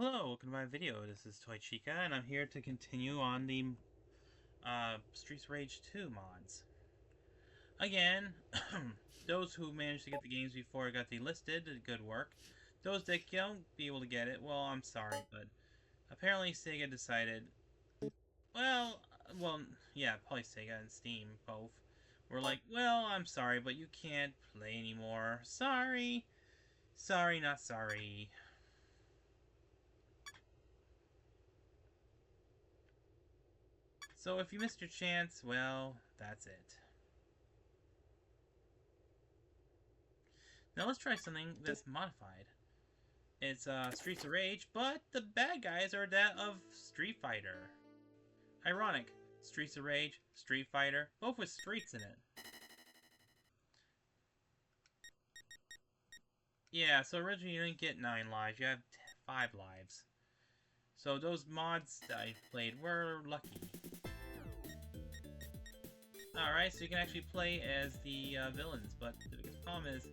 Hello, welcome to my video. This is Toy Chica, and I'm here to continue on the Streets of Rage 2 mods. Again, those who managed to get the games before it got delisted did good work. Those that don't be able to get it, well, I'm sorry, but apparently Sega decided, well, yeah, probably Sega and Steam both were like, well, I'm sorry, but you can't play anymore. Sorry. Sorry, not sorry. So if you missed your chance, well, that's it. Now let's try something that's modified. It's Streets of Rage, but the bad guys are that of Street Fighter. Ironic. Streets of Rage, Street Fighter, both with streets in it. Yeah, so originally you didn't get 9 lives, you have 5 lives. So those mods that I played were lucky. Alright, so you can actually play as the villains, but the biggest problem is...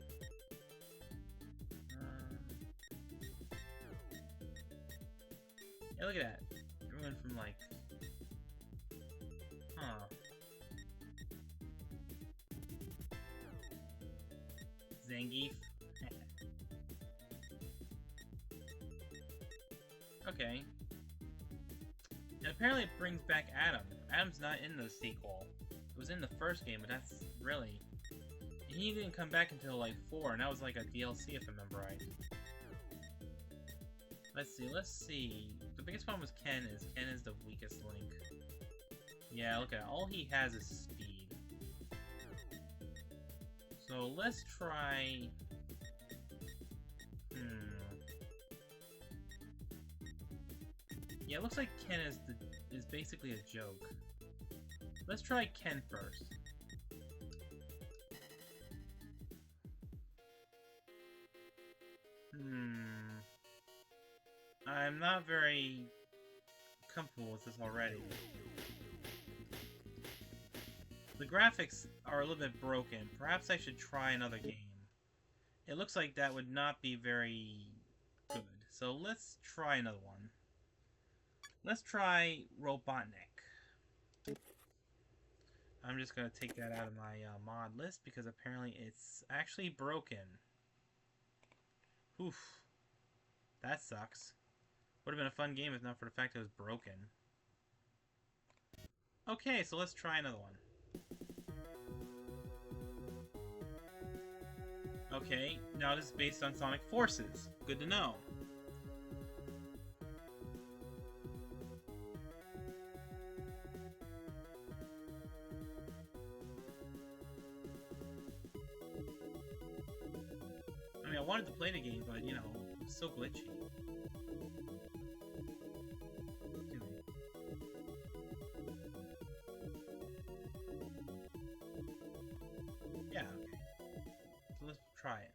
yeah, look at that. Everyone from, like... huh. Zangief. Okay. And apparently it brings back Adam. Adam's not in the sequel. It was in the first game, but that's really... he didn't come back until, like, 4, and that was, like, a DLC, if I remember right. Let's see. The biggest problem with Ken is the weakest link. Yeah, look at it. All he has is speed. So, let's try... yeah, it looks like Ken is basically a joke. Let's try Ken first. I'm not very comfortable with this already. The graphics are a little bit broken. Perhaps I should try another game. It looks like that would not be very good. So let's try another one. Let's try Robotnik. I'm just going to take that out of my mod list because apparently it's actually broken. Oof. That sucks. Would have been a fun game if not for the fact it was broken. Okay, so let's try another one. Okay, now this is based on Sonic Forces. Good to know. I mean, I wanted to play the game, but, you know, it's so glitchy. Yeah, okay. So let's try it.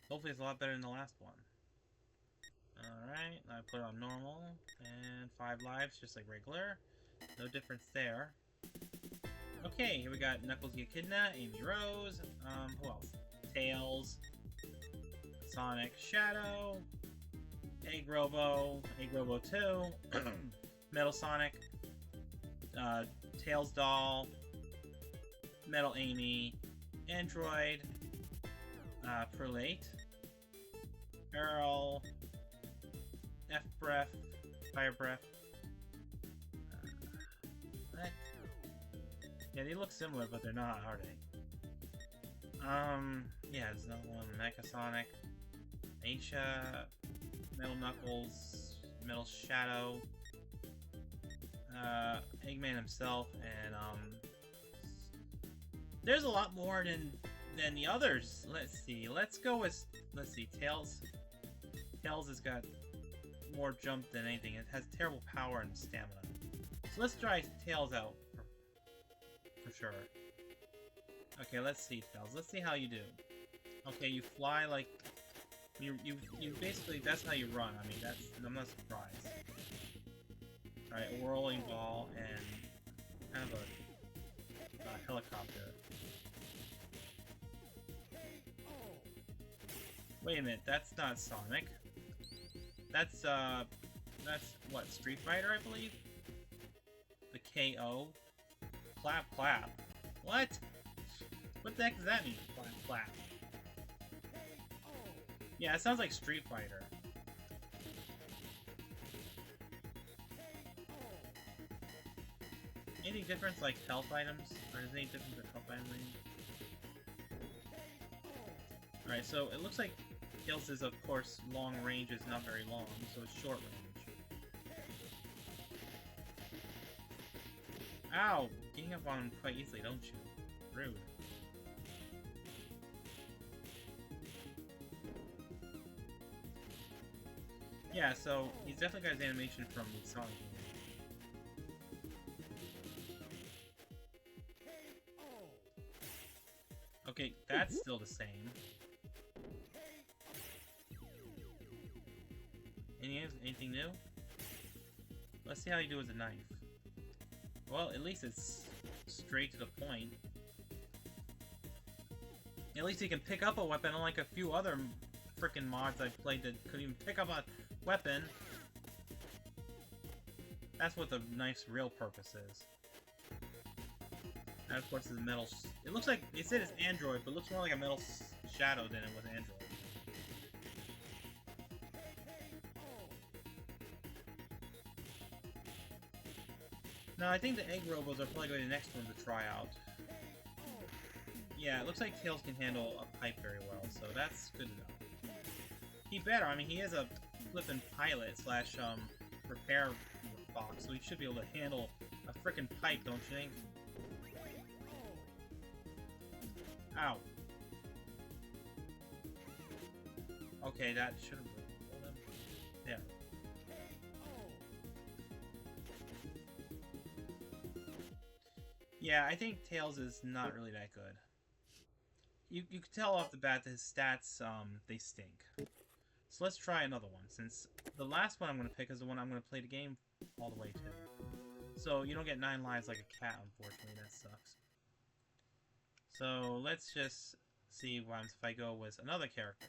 Hopefully it's a lot better than the last one. Alright, I put it on normal, and 5 lives, just like regular. No difference there. Okay, here we got Knuckles the Echidna, Amy Rose, who else? Tails, Sonic Shadow, Egg Robo 2, Metal Sonic, Tails Doll, Metal Amy, Android, Prelate, Earl, F-Breath, Fire Breath. What? Yeah, they look similar, but they're not, are they? Yeah, there's another one, Mecha Sonic, Aisha, Metal Knuckles, Metal Shadow, Eggman himself, and, there's a lot more than the others. Let's see, let's see, Tails. Tails has got more jump than anything. It has terrible power and stamina. So let's try Tails out for sure. Okay, let's see, Tails. Let's see how you do. Okay, you fly like you basically, that's how you run. I mean, I'm not surprised. All right, a whirling ball and kind of a helicopter. Wait a minute, that's not Sonic. That's what, Street Fighter, I believe? The KO? Clap, clap. What? What the heck does that mean? Clap, clap. Yeah, it sounds like Street Fighter. Any difference, like health items? Or is there any difference with health items? Alright, so it looks like Tails is, of course, long range is not very long, so it's short range. Ow! Getting up on him quite easily, don't you? Rude. Yeah, so he's definitely got his animation from Sonic. Okay, that's still the same. Anything new? Let's see how you do with the knife. Well, at least it's straight to the point. At least he can pick up a weapon, unlike a few other frickin' mods I've played that couldn't even pick up a weapon. That's what the knife's real purpose is. And of course, it's metal. It looks like they said it's Android, but it looks more like a metal shadow than it was Android. No, I think the egg robos are probably going to be the next one to try out. Yeah, it looks like Tails can handle a pipe very well, so that's good enough. He better. I mean, he is a flippin' pilot slash repair box, so he should be able to handle a frickin' pipe, don't you think? Ow. Okay, that should have been. There. Yeah, I think Tails is not really that good. You can tell off the bat that his stats, they stink. So let's try another one, since the last one I'm going to pick is the one I'm going to play the game all the way to. So you don't get 9 lives like a cat, unfortunately, that sucks. So let's just see what happens if I go with another character.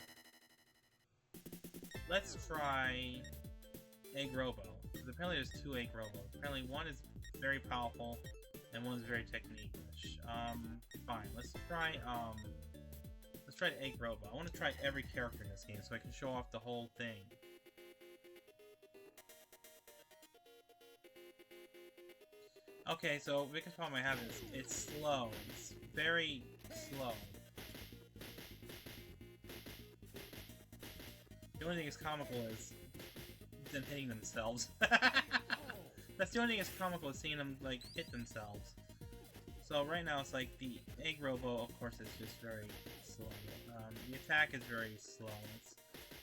Let's try Egg Robo, because apparently there's 2 Egg Robos. Apparently one is very powerful, and one's very technique-ish. Fine. Let's try Egg Robo. I want to try every character in this game so I can show off the whole thing. Okay, so the biggest problem I have is it's slow. It's very slow. The only thing that's comical is them hitting themselves. That's the only thing that's comical is seeing them, like, hit themselves. So right now it's like the Egg Robo, of course, is just very slow. The attack is very slow. It's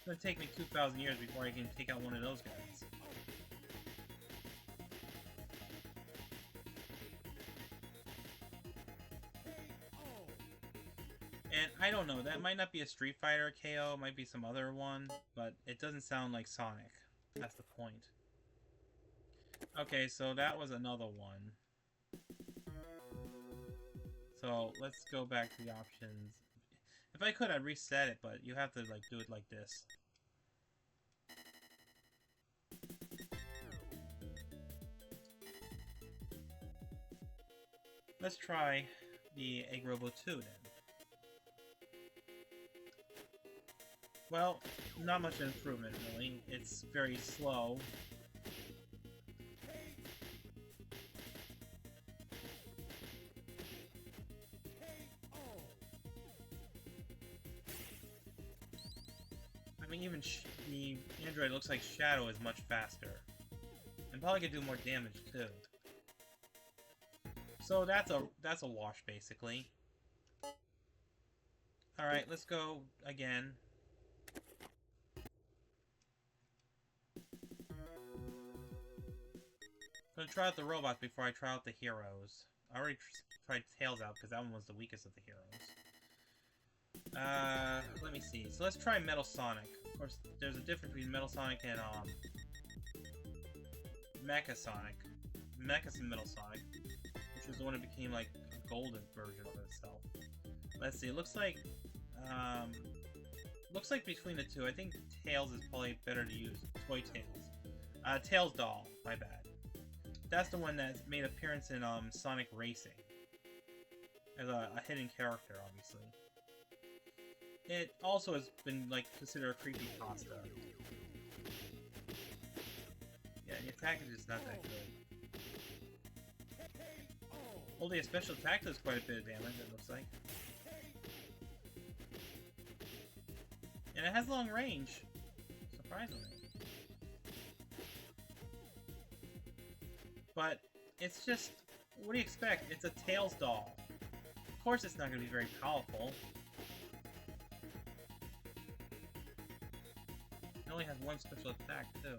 gonna take me 2,000 years before I can take out one of those guys. And I don't know, that might not be a Street Fighter KO, it might be some other one, but it doesn't sound like Sonic. That's the point. Okay, so that was another one. So let's go back to the options. If I could, I'd reset it, but you have to like do it like this. Let's try the Egg Robo 2 then. Well, not much improvement really. It's very slow. I mean, even the Android looks like Shadow is much faster. And probably could do more damage, too. So that's a wash, basically. Alright, let's go again. I'm gonna try out the robots before I try out the heroes. I already tried Tails out, because that one was the weakest of the heroes. Let me see. So let's try Metal Sonic. Of course, there's a difference between Metal Sonic and, Mecha Sonic. Mecha's and Metal Sonic, which was the one that became, like, a golden version of itself. Let's see, it looks like, looks like between the two, I think Tails is probably better to use. Toy Tails. Tails Doll, my bad. That's the one that's made appearance in Sonic Racing. As a hidden character, obviously. It also has been, like, considered a creepypasta. Yeah, the attack is just not that good. Only a special attack does quite a bit of damage, it looks like. And it has long range, surprisingly. But it's just, what do you expect? It's a Tails doll. Of course it's not going to be very powerful. It only has one special attack, too.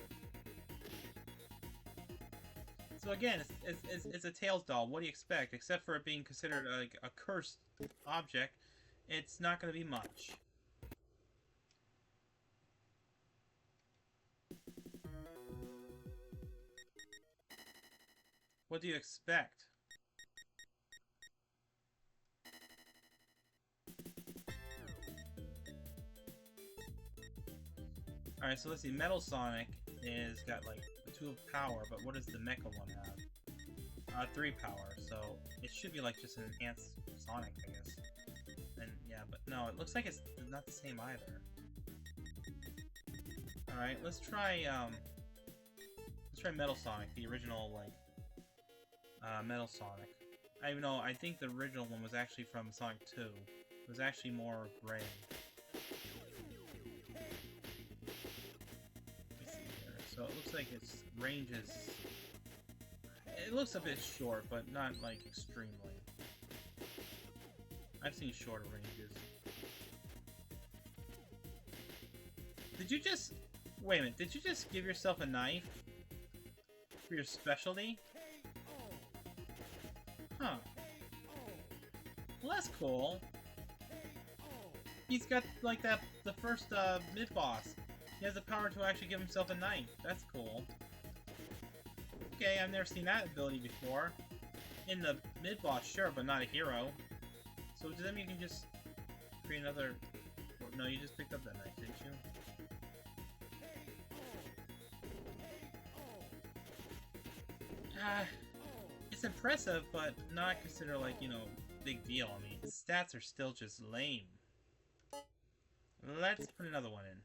So again, it's a Tails doll. What do you expect? Except for it being considered like a cursed object, it's not going to be much. What do you expect? Alright, so let's see. Metal Sonic is got like 2 of power, but what does the Mecha one have? 3 power, so it should be like just an enhanced Sonic, I guess. And yeah, but no, it looks like it's not the same either. Alright, let's try Metal Sonic, the original like Metal Sonic. I think the original one was actually from Sonic 2. It was actually more gray. So it looks like its range is... It looks a bit short, but not, like, extremely. I've seen shorter ranges. Did you just... Wait a minute, did you just give yourself a knife? For your specialty? Huh. Well, that's cool. He's got, like, the first, mid-boss. He has the power to actually give himself a knife. That's cool. Okay, I've never seen that ability before. In the mid-boss, sure, but not a hero. So does that mean you can just create another... No, you just picked up that knife, didn't you? It's impressive, but not considered, like, you know, big deal. I mean, his stats are still just lame. Let's put another one in.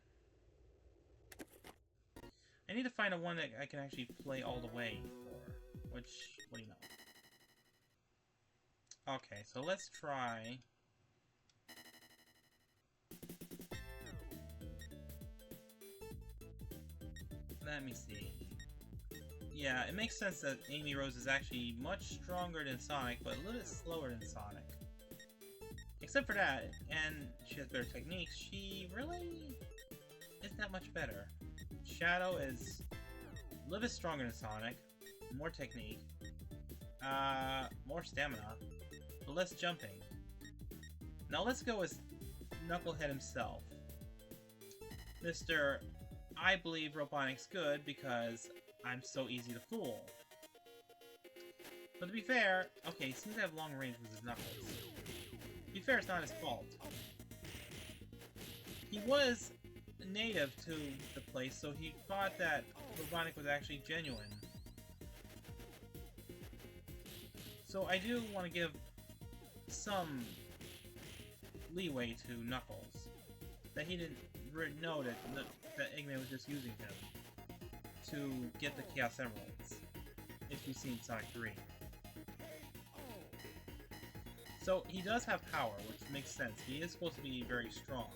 I need to find a one that I can actually play all the way for. Which, what do you know? Okay, so let's try... Let me see. Yeah, it makes sense that Amy Rose is actually much stronger than Sonic, but a little bit slower than Sonic. Except for that, and she has better techniques, she really isn't that much better. Shadow is a little bit stronger than Sonic, more technique, more stamina, but less jumping. Now let's go with Knucklehead himself. Mr. I believe Robotnik's good because I'm so easy to fool. But to be fair, okay, he seems to have long range with his Knuckles. To be fair, it's not his fault. He was native to the place, so he thought that Robotnik was actually genuine. So I do want to give some leeway to Knuckles. That he didn't know that Eggman was just using him to get the Chaos Emeralds, if you've seen Sonic 3. So he does have power, which makes sense. He is supposed to be very strong.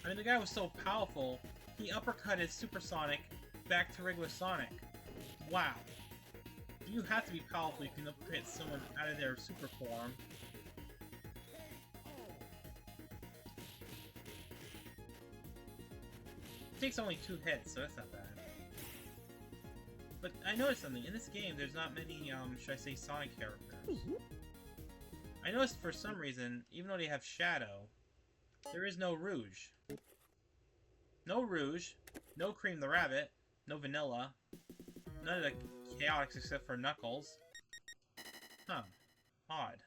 I mean, the guy was so powerful, he uppercutted Super Sonic back to regular Sonic. Wow. You have to be powerful if you can uppercut someone out of their super form. It takes only 2 hits, so that's not bad. But I noticed something. In this game, there's not many, should I say, Sonic characters. I noticed for some reason, even though they have Shadow, there is no Rouge. No Rouge, no Cream the Rabbit, no Vanilla, none of the Chaotix except for Knuckles. Huh. Odd.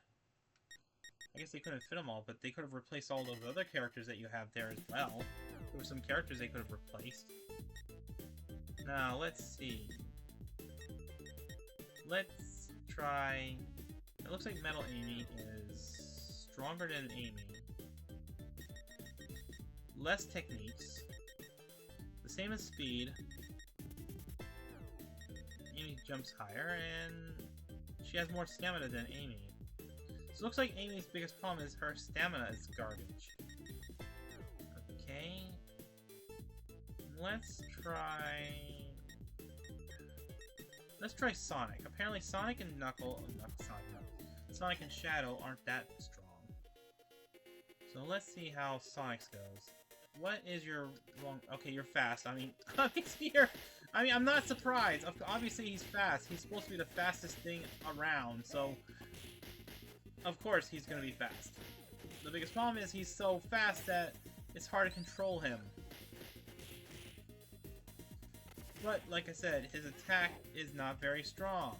I guess they couldn't fit them all, but they could have replaced all those other characters that you have there as well. There were some characters they could have replaced. Now, let's see. Let's try... It looks like Metal Amy is stronger than Amy. Less techniques. The same as speed. Amy jumps higher, and she has more stamina than Amy. So it looks like Amy's biggest problem is her stamina is garbage. Okay. Let's try Sonic. Apparently Sonic and Sonic and Shadow aren't that strong. So let's see how Sonic's goes. What is your wrong... Okay, you're fast. I mean, I'm not surprised. Obviously he's fast. He's supposed to be the fastest thing around, so... Of course he's gonna be fast. The biggest problem is he's so fast that it's hard to control him. But, like I said, his attack is not very strong.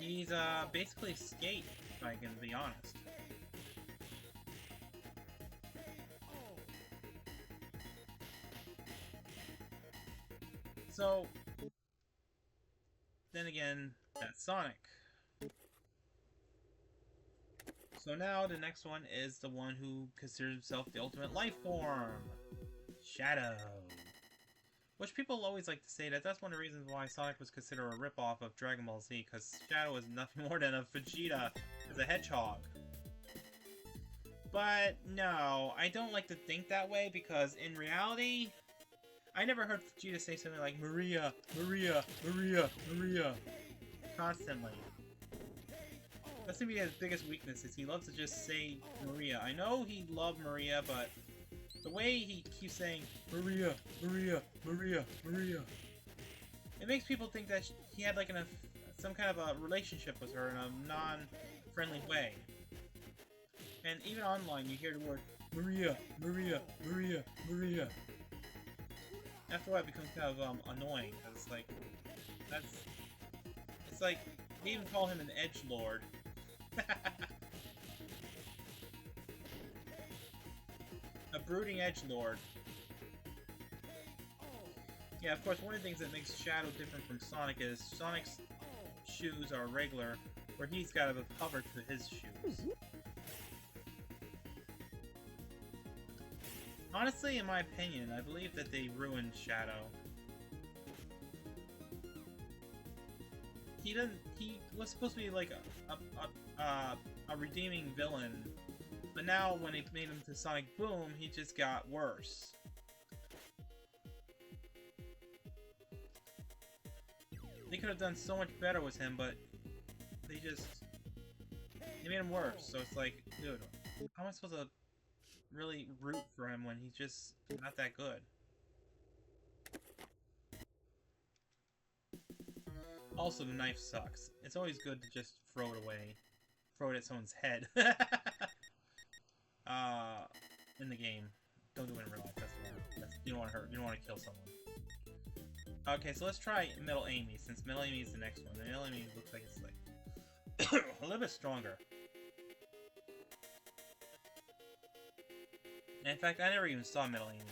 He's, basically Skate, if I can be honest. So, then again, that's Sonic. So now the next one is the one who considers himself the ultimate life form, Shadow. Which people always like to say that's one of the reasons why Sonic was considered a ripoff of Dragon Ball Z, because Shadow is nothing more than a Vegeta as a hedgehog. But no, I don't like to think that way, because in reality, I never heard Vegeta say something like Maria, Maria, Maria, Maria, constantly. That's gonna be his biggest weakness, is he loves to just say Maria. I know he loved Maria, but the way he keeps saying Maria, Maria, Maria, Maria, it makes people think that he had like some kind of a relationship with her in a non-friendly way. And even online, you hear the word Maria, Maria, Maria, Maria. After a while, it becomes kind of annoying, because it's like, it's like, they even call him an edgelord. A brooding edgelord. Yeah, of course, one of the things that makes Shadow different from Sonic is Sonic's shoes are regular, where he's got a cover to his shoes. Honestly, in my opinion, I believe that they ruined Shadow. He was supposed to be like a redeeming villain, but now when they made him to Sonic Boom, he just got worse. They could have done so much better with him, but they made him worse. So it's like, dude, how am I supposed to really root for him when he's just not that good? Also, the knife sucks. It's always good to just throw it away. Throw it at someone's head. In the game. Don't do it in real life, you don't want to hurt, you don't want to kill someone. Okay, so let's try Metal Amy, since Metal Amy is the next one. Metal Amy looks like it's like a little bit stronger. And in fact, I never even saw Metal Amy.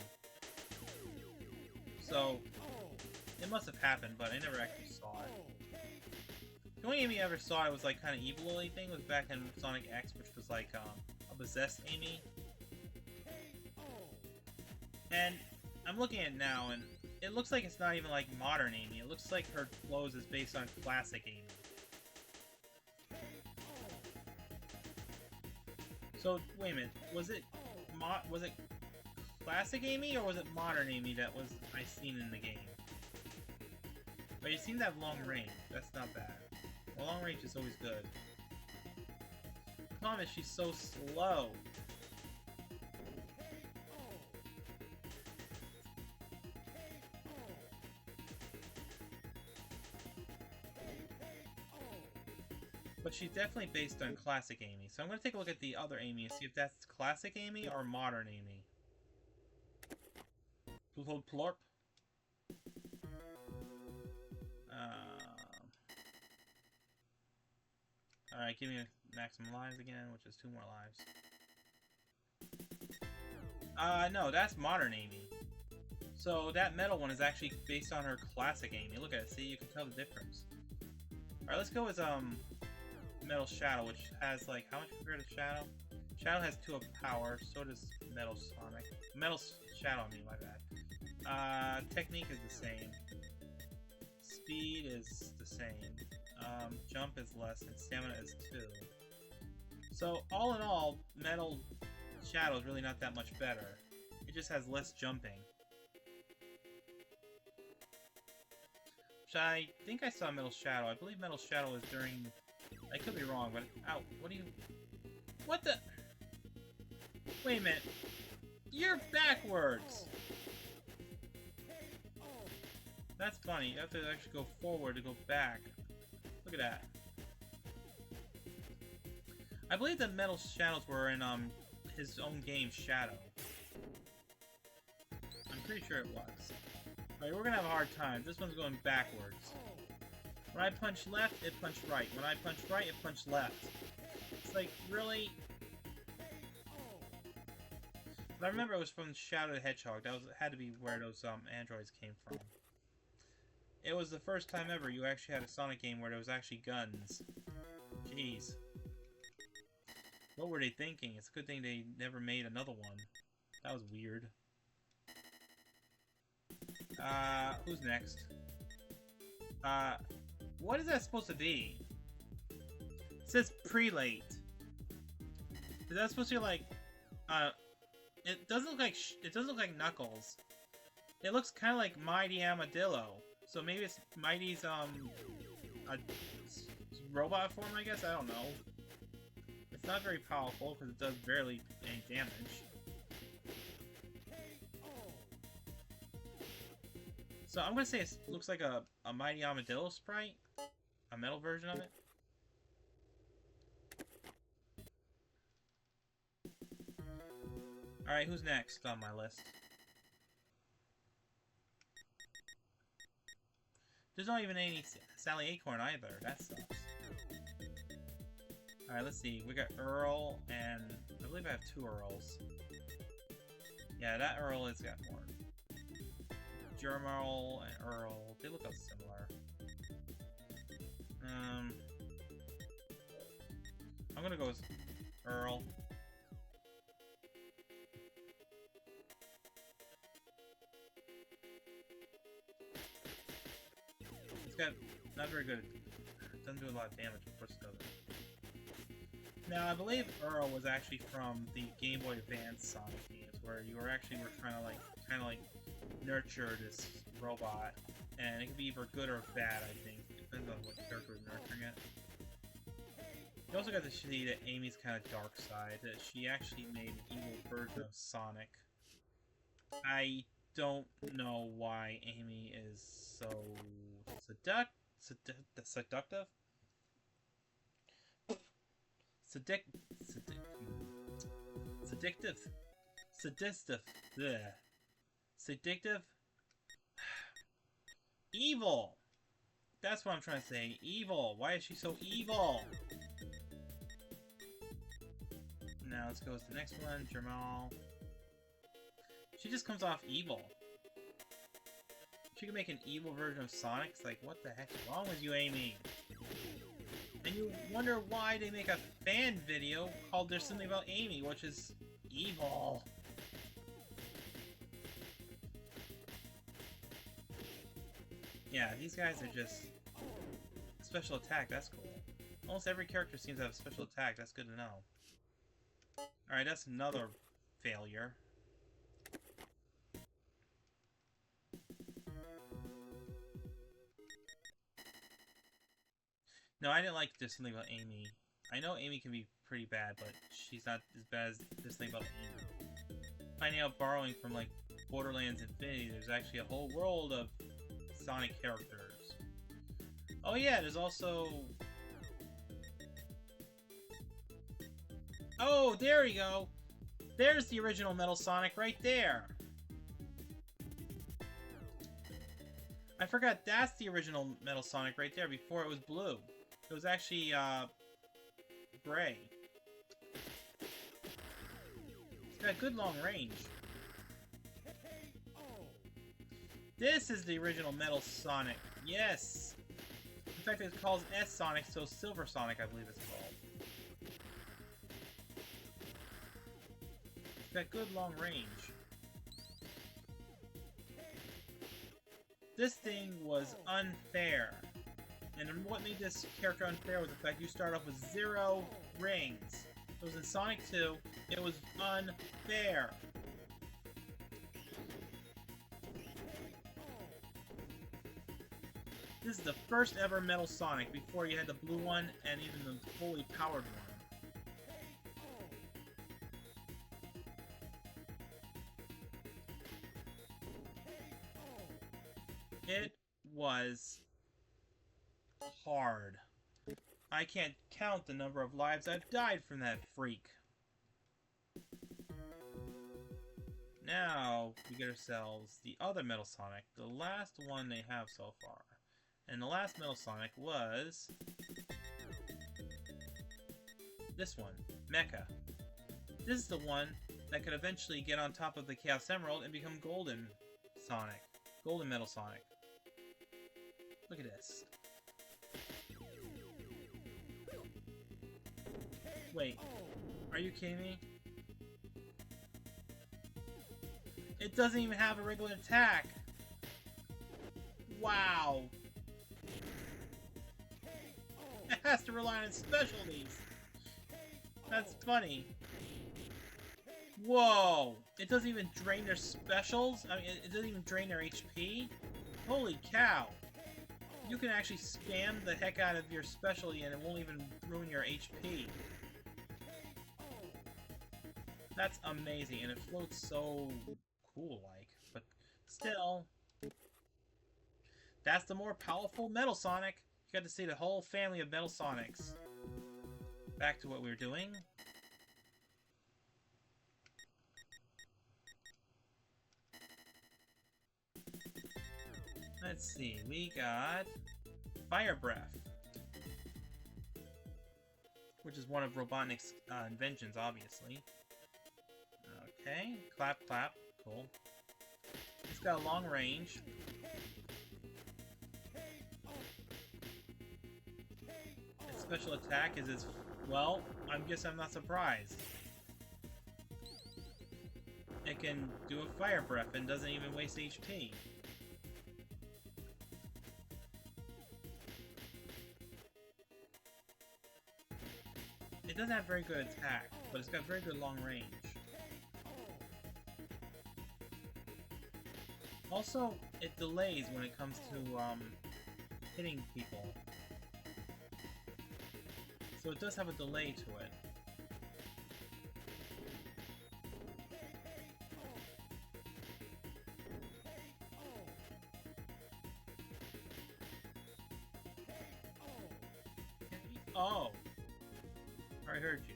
So, it must have happened, but I never actually saw it. The only Amy I ever saw it was like kind of evil-y thing was back in Sonic X, which was like a possessed Amy. And I'm looking at it now, and it looks like it's not even like modern Amy. It looks like her clothes is based on classic Amy. So wait a minute, was it classic Amy or was it modern Amy that was I seen in the game? But you seem to have long range. That's not bad. Well, long range is always good. The problem is she's so slow. But she's definitely based on classic Amy. So I'm going to take a look at the other Amy and see if that's classic Amy or modern Amy. Plorp. Alright, give me maximum lives again, which is 2 more lives. No, that's modern Amy. So that metal one is actually based on her classic Amy. Look at it, see, you can tell the difference. Alright, let's go with Metal Shadow, which has like, how much compared to Shadow? Shadow has 2 of power, so does Metal Sonic. Metal Shadow, I mean, my bad. Technique is the same. Speed is the same. Jump is less, and stamina is 2. So, all in all, Metal Shadow is really not that much better. It just has less jumping. Which I think I saw Metal Shadow. I believe Metal Shadow was during... I could be wrong, but... Ow, what do you... What the... Wait a minute. You're backwards! That's funny. You have to actually go forward to go back. Look at that. I believe the Metal Shadows were in his own game, Shadow. I'm pretty sure it was. Alright, we're gonna have a hard time. This one's going backwards. When I punch left, it punched right. When I punch right, it punched left. It's like, really? But I remember it was from Shadow the Hedgehog. That had to be where those androids came from. It was the first time ever you actually had a Sonic game where there was actually guns. Jeez. What were they thinking? It's a good thing they never made another one. That was weird. Who's next? What is that supposed to be? It says Prelate. Is that supposed to be like, it doesn't look like, it doesn't look like Knuckles. It looks kind of like Mighty Armadillo. So maybe it's Mighty's, a robot form, I guess? I don't know. It's not very powerful, because it does barely any damage. So I'm gonna say it looks like a Mighty Armadillo sprite. A metal version of it. Alright, who's next on my list? There's not even any Sally Acorn either. That sucks. Alright, let's see. We got Earl, and I believe I have 2 Earls. Yeah, that Earl has got more. Germal and Earl, they look similar. I'm gonna go with Earl. It's got not very good. It doesn't do a lot of damage, of course it doesn't. Now, I believe Earl was actually from the Game Boy Advance Sonic games, where you were trying to kind of nurture this robot, and it could be either good or bad. I think it depends on what character is nurturing it. You also got to see that Amy's kind of dark side, that she actually made an evil version of Sonic. I don't know why Amy is so seductive? Sadictive? Evil! That's what I'm trying to say. Evil! Why is she so evil? Now let's go to the next one, Jamal. She just comes off evil. She can make an evil version of Sonic. It's like, what the heck is wrong with you, Amy? And you wonder why they make a fan video called There's Something About Amy, which is evil. Yeah, these guys are just... Special attack, that's cool. Almost every character seems to have a special attack, that's good to know. Alright, that's another failure. No, I didn't like This Thing About Amy. I know Amy can be pretty bad, but she's not as bad as This Thing About Amy. Finding out borrowing from, like, Borderlands Infinity, there's actually a whole world of Sonic characters. Oh yeah, there's also... Oh, there you go! There's the original Metal Sonic right there! I forgot that's the original Metal Sonic right there before it was blue. It was actually, gray. It's got good long range. This is the original Metal Sonic. Yes! In fact, it's called S-Sonic, so Silver Sonic, I believe it's called. It's got good long range. This thing was unfair. And what made this character unfair was the fact you start off with 0 rings. It was in Sonic 2. It was unfair. This is the first ever Metal Sonic, before you had the blue one and even the fully powered one. It was hard. I can't count the number of lives I've died from that freak. Now, we get ourselves the other Metal Sonic, the last one they have so far. And the last Metal Sonic was this one, Mecha. This is the one that could eventually get on top of the Chaos Emerald and become Golden Sonic. Golden Metal Sonic. Look at this. Wait, are you kidding me? It doesn't even have a regular attack! Wow! It has to rely on specialties! That's funny. Whoa! It doesn't even drain their specials? I mean, it doesn't even drain their HP? Holy cow! You can actually spam the heck out of your specialty and it won't even ruin your HP. That's amazing, and it floats so cool-like, but still, that's the more powerful Metal Sonic. You got to see the whole family of Metal Sonics. Back to what we were doing. Let's see, we got Fire Breath, which is one of Robotnik's inventions, obviously. Okay, Clap Clap, cool. It's got a long range. Its special attack is its... well, I guess I'm not surprised. It can do a Fire Breath and doesn't even waste HP. It doesn't have very good attack, but it's got very good long range. Also, it delays when it comes to hitting people. So it does have a delay to it. Oh! I heard you.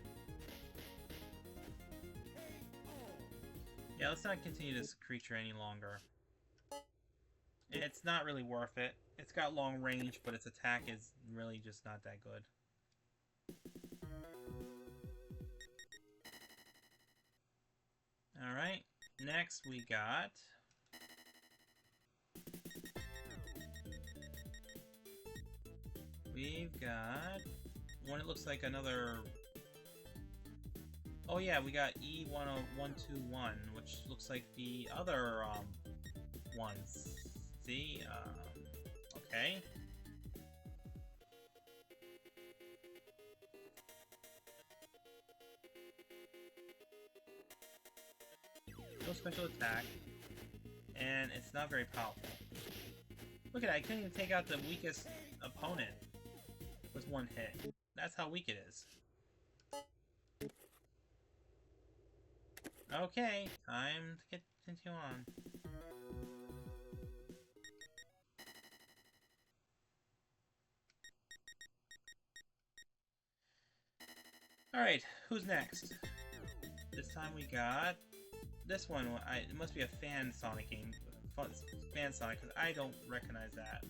Yeah, let's not continue this creature any longer. It's not really worth it. It's got long range, but its attack is really just not that good. Alright, next we got... we've got... one that looks like another... oh yeah, we got E10121, which looks like the other ones. See? Okay. No special attack. And it's not very powerful. Look at that, I couldn't even take out the weakest opponent with one hit. That's how weak it is. Okay, time to continue on. Alright, who's next? This time we got this one. It must be a fan Sonic game. Fan Sonic, because I don't recognize that.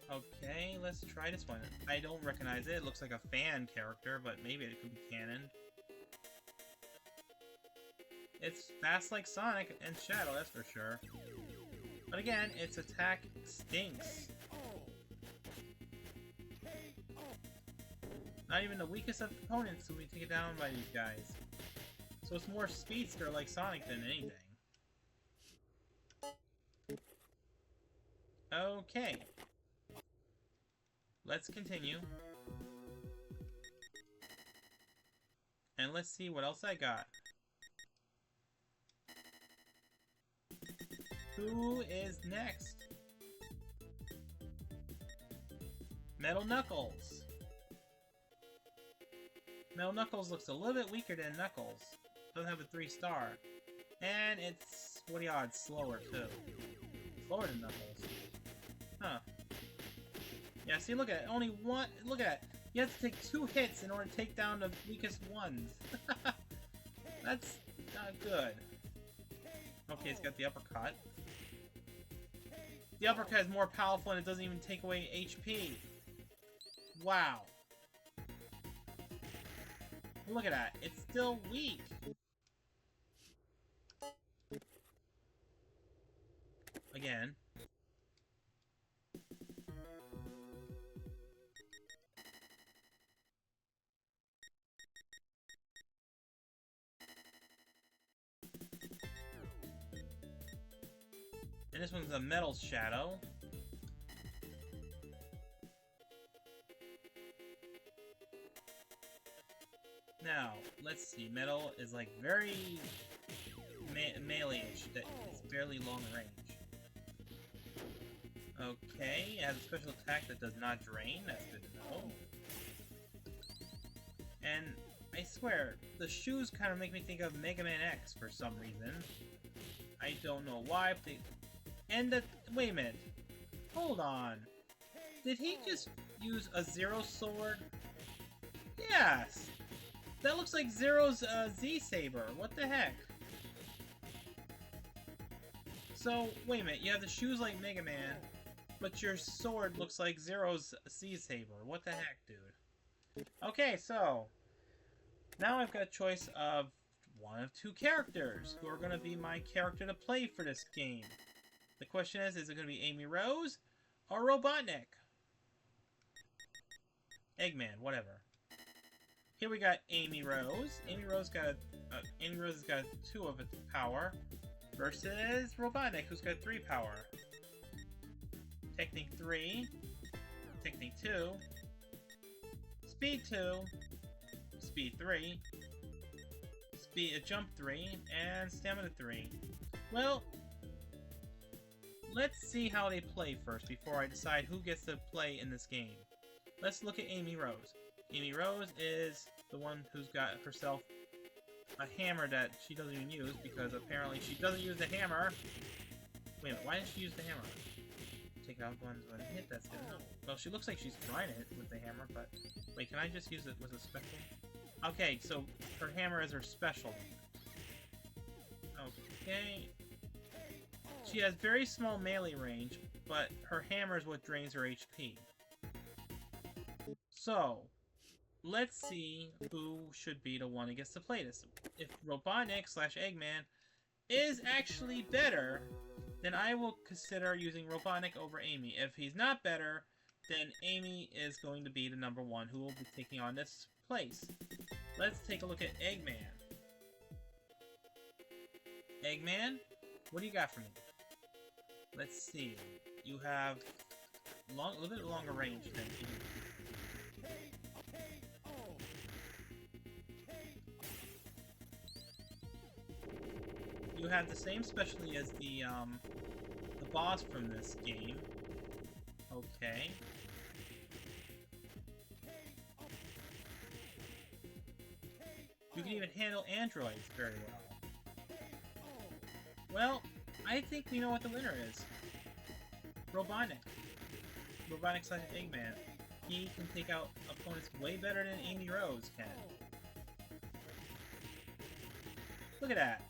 Okay, let's try this one. I don't recognize it. It looks like a fan character, but maybe it could be canon. It's fast like Sonic and Shadow, that's for sure. But again, its attack stinks. Not even the weakest of opponents will be taken down by these guys. So it's more speedster like Sonic than anything. Okay. Let's continue. And let's see what else I got. Who is next? Metal Knuckles. Metal Knuckles looks a little bit weaker than Knuckles. Doesn't have a 3-star. And it's, what are the odds, slower too. Slower than Knuckles. Huh. Yeah, see, look at it. Only one, look at it. You have to take 2 hits in order to take down the weakest ones. That's not good. Okay, it's got the uppercut. The uppercut is more powerful and it doesn't even take away HP. Wow. Look at that. It's still weak. Again. And this one's a Metal Shadow. Now, let's see. Metal is like very melee-ish. That it's fairly long range. Okay, it has a special attack that does not drain. That's good to know. And I swear, the shoes kind of make me think of Mega Man X for some reason. I don't know why. And the wait a minute. Hold on. Did he just use a Zero sword? Yes. That looks like Zero's Z-Saber. What the heck? So, wait a minute. You have the shoes like Mega Man, but your sword looks like Zero's Z-Saber. What the heck, dude? Okay, so now I've got a choice of one of 2 characters who are going to be my character to play for this game. The question is it going to be Amy Rose or Robotnik? Eggman, whatever. Here we got Amy Rose. Amy Rose has got 2 of its power versus Robotnik, who's got 3 power. Technique 3, Technique 2, Speed 2, Speed 3, Jump 3, and Stamina 3. Well, let's see how they play first before I decide who gets to play in this game. Let's look at Amy Rose. Amy Rose is the one who's got herself a hammer that she doesn't even use because apparently she doesn't use the hammer. Wait a minute, why didn't she use the hammer? Take out ones when hit, that's good enough. Well, she looks like she's trying to hit with the hammer, but... Wait, can I just use it with a special? Okay, so her hammer is her special. Okay. She has very small melee range, but her hammer is what drains her HP. So, let's see who should be the one who gets to play this. If Robotnik/Eggman is actually better, then I will consider using Robotnik over Amy. If he's not better, then Amy is going to be the #1 who will be taking on this place. Let's take a look at Eggman. Eggman, what do you got for me? Let's see. You have a little bit longer range than Amy. You have the same specialty as the boss from this game. Okay. You can even handle androids very well. Well, I think we know what the winner is. Robotnik. Robotnik/Eggman. He can take out opponents way better than Amy Rose can. Look at that.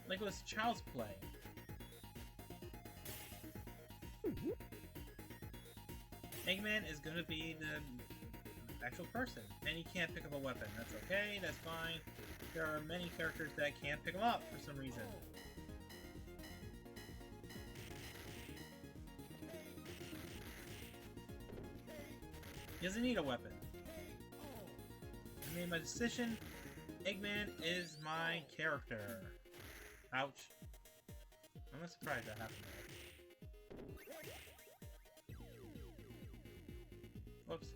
Like it was child's play. Eggman is going to be the actual person, and he can't pick up a weapon. That's okay, that's fine. There are many characters that can't pick them up for some reason. He doesn't need a weapon. I made my decision. Eggman is my character. Ouch. I'm not surprised that happened. Whoops.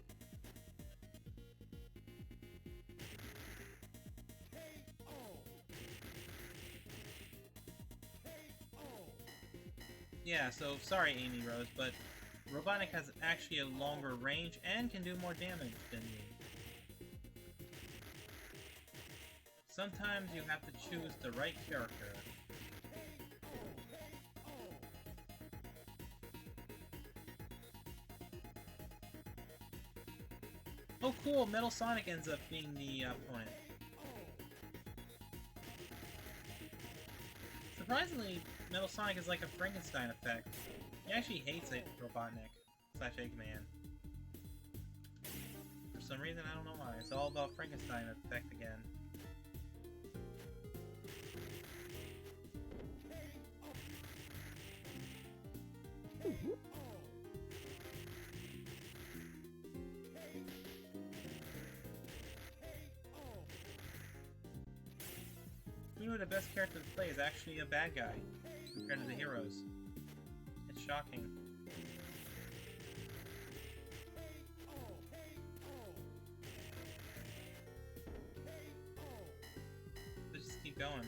Yeah, so sorry Amy Rose, but Robotnik has actually a longer range and can do more damage than me. Sometimes you have to choose the right character. Oh cool, Metal Sonic ends up being the opponent. Surprisingly, Metal Sonic is like a Frankenstein effect. He actually hates Robotnik / Eggman. For some reason, I don't know why. It's all about Frankenstein effect again. Who knew the best character to play is actually a bad guy compared to the heroes? It's shocking. Let's just keep going.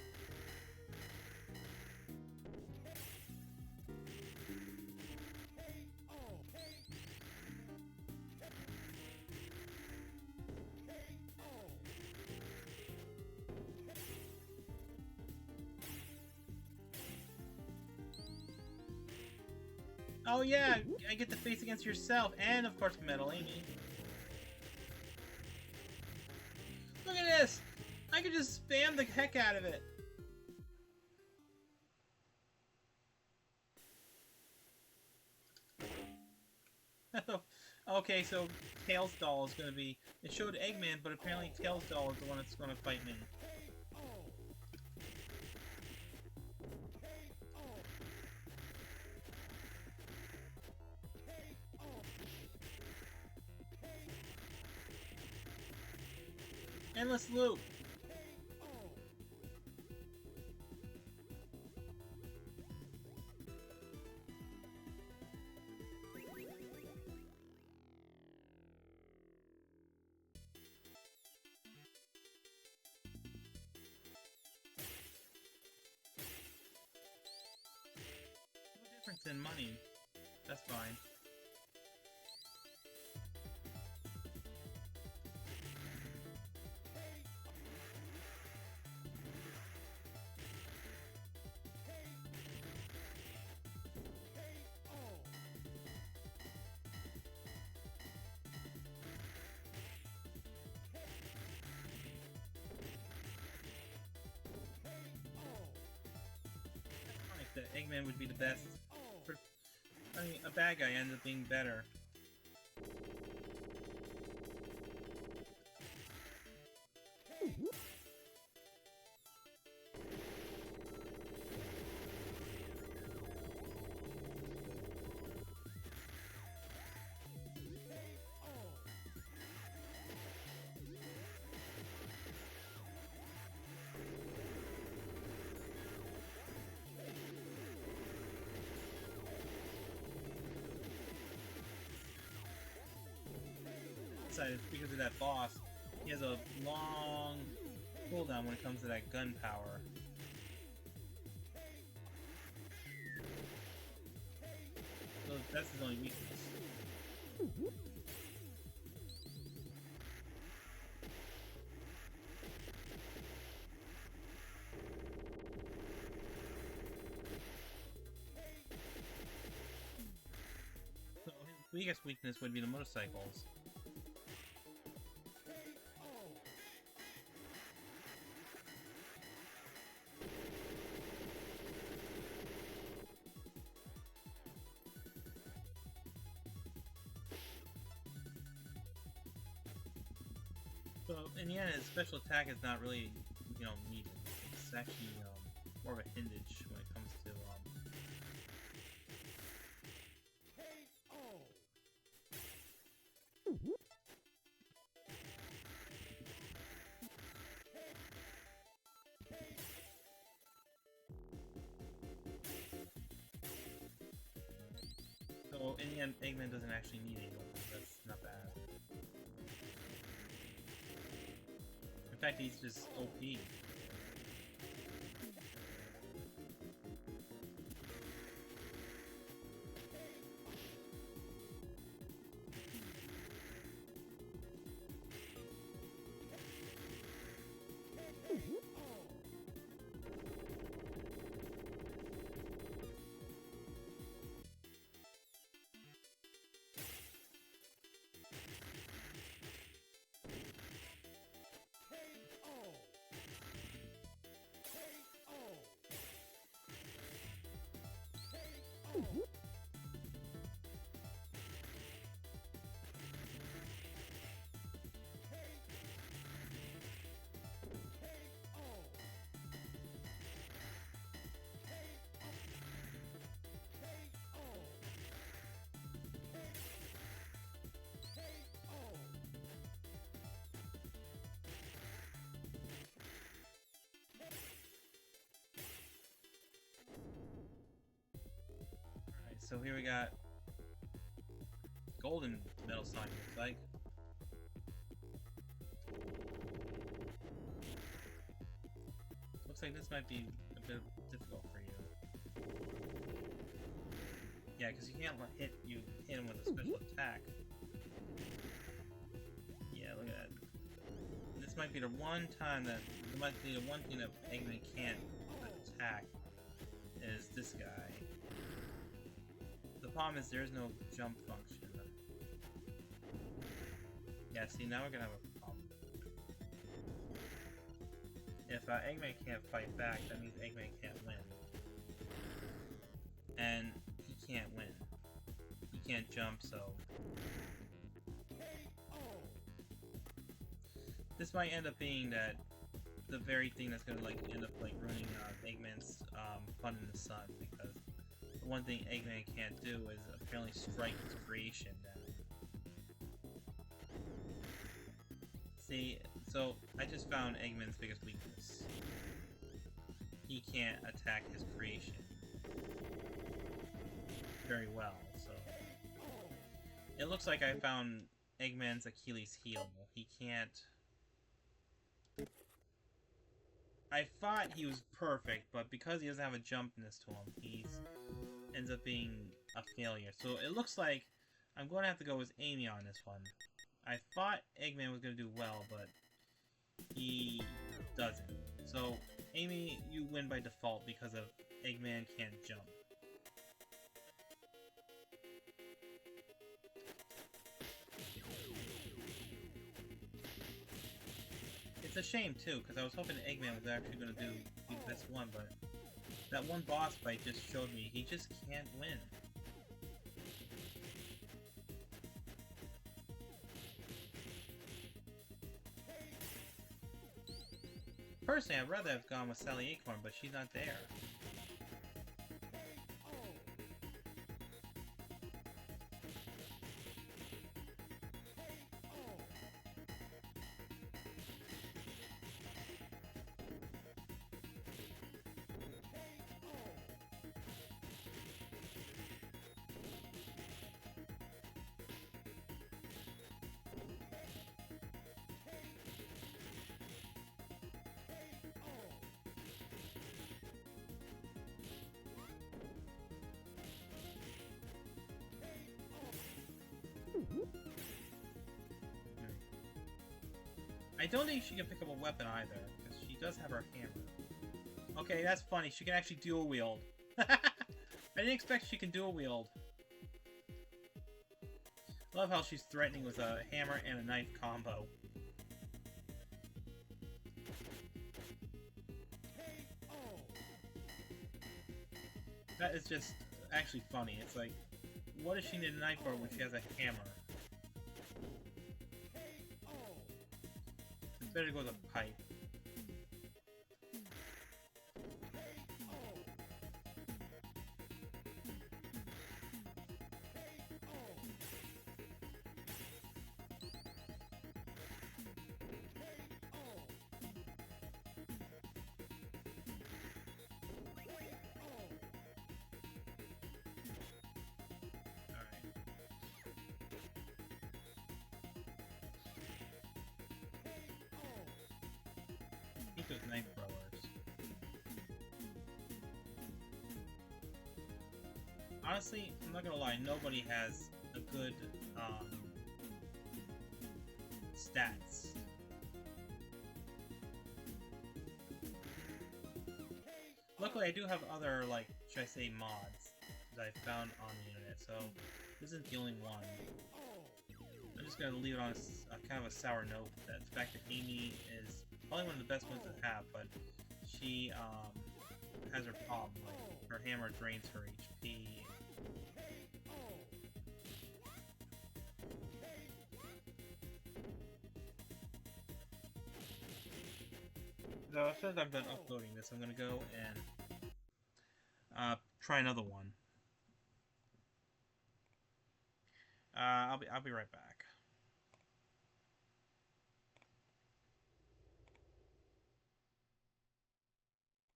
Oh yeah, I get to face against yourself, and of course Metal Amy. Look at this! I could just spam the heck out of it! Okay, so Tails Doll is gonna be... It showed Eggman, but apparently Tails Doll is the one that's gonna fight me. Endless loop! No difference in money. That's fine. That Eggman would be the best. I mean, a bad guy ends up being better. Because of that boss, he has a long cooldown when it comes to that gun power. So that's his only weakness. So his biggest weakness would be the motorcycles. So in the end, his special attack is not really, needed. It's actually more of a hindrance when it comes to So in the end, Eggman doesn't actually need any weapons. That's not bad. In fact, he's just OP. So here we got golden Metal Sonic, looks like. Looks like this might be a bit difficult for you. Yeah, because you can't hit him with a special attack. Yeah, look at that. This might be the one time that thing that Eggman can't attack is this guy. The problem is there's no jump function. Yeah, see, now we're gonna have a problem. If Eggman can't fight back, that means Eggman can't win. And he can't win. He can't jump, so... This might end up being that the very thing that's gonna end up ruining Eggman's fun in the sun, because the one thing Eggman can't do is apparently strike his creation down. See, so I just found Eggman's biggest weakness. He can't attack his creation very well, so... It looks like I found Eggman's Achilles heel. He can't... I thought he was perfect, but because he doesn't have a jumpness to him, he ends up being a failure. So it looks like I'm going to have to go with Amy on this one. I thought Eggman was going to do well, but he doesn't. So, Amy, you win by default because of Eggman can't jump. It's a shame, too, because I was hoping Eggman was actually going to be the best one, but that one boss fight just showed me he just can't win. Personally, I'd rather have gone with Sally Acorn, but she's not there. I don't think she can pick up a weapon either, because she does have her hammer. Okay, that's funny. She can actually dual wield. I didn't expect she can dual wield. Love how she's threatening with a hammer and a knife combo. That is just actually funny. It's like, what does she need a knife for when she has a hammer? better to go with a pipe. Those knife throwers. Honestly, I'm not gonna lie, nobody has a good stats. Luckily, I do have other, like, should I say, mods that I found on the internet, so this isn't the only one. I'm just gonna leave it on a kind of a sour note. That the fact that Amy is probably one of the best ones to have, but she has her problem. Like her hammer drains her HP. So as soon as I'm done uploading this, I'm gonna go and try another one. I'll be right back.